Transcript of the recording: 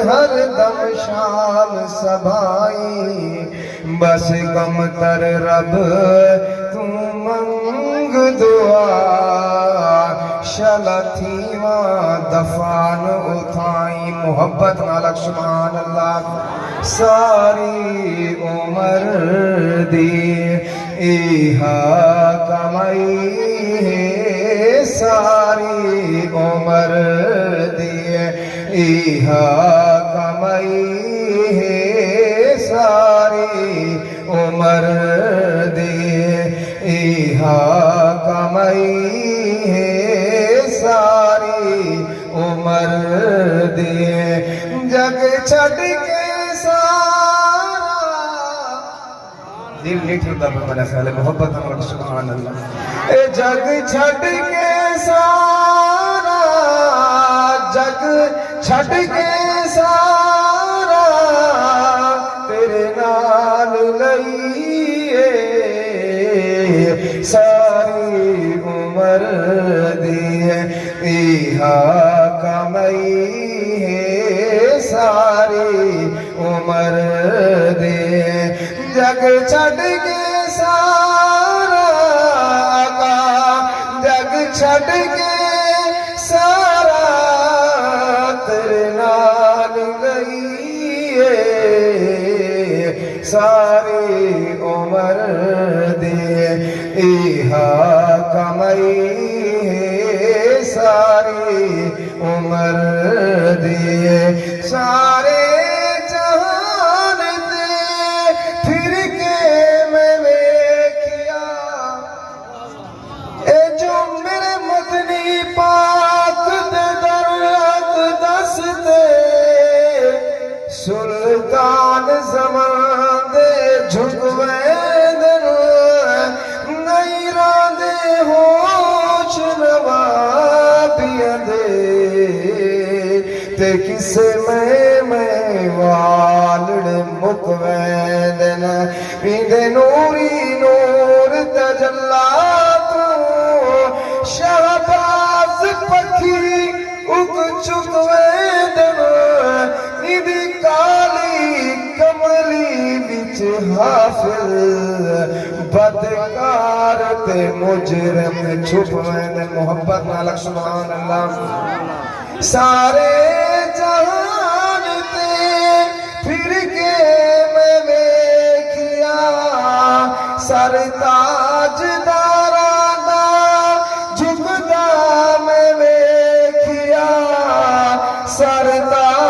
ہر دم شان سبھائی بس کم تر رب تو منگ دعا شلا تھیواں دفان اٹھائی محبت نالک سبحان اللہ ساری عمر دی ایہا کمائی ساری عمر دی ایہا کمائی ساری عمر دی ایہا کمائی ساری عمر دی جگ چھڑ کے سارا دل نہیں ٹھنڈا پر میرا خیال ہے محبت ہمارا سبحان اللہ اے جگ چھڑ کے سارا جگ چھڑ کے سارا تیرے نال لئیے ساری عمر دی ایہا کمائی ساری عمر دی جگ چھڑ کے سارا آقا جگ چھڑ کے سارا تیرے نال لئیے ساری عمر دی ایہا کمائی ساری عمر دی سارے جہان دے پھر کے میں ویکھیا اے جو میرے مدنی پاک دے در اقدس تے سلطان زمان دے جھکوے دن نہیں راندے ہوش نوابیاں دے تے کسے میں والڑ مکویدن پیندے نوری نور تجلا تو شہباز پکھی اگ چکویدن ندی کالی کملی بچ حافظ بدکار تے مجرم چھپویدن محبت نالک سبحان اللہ سارے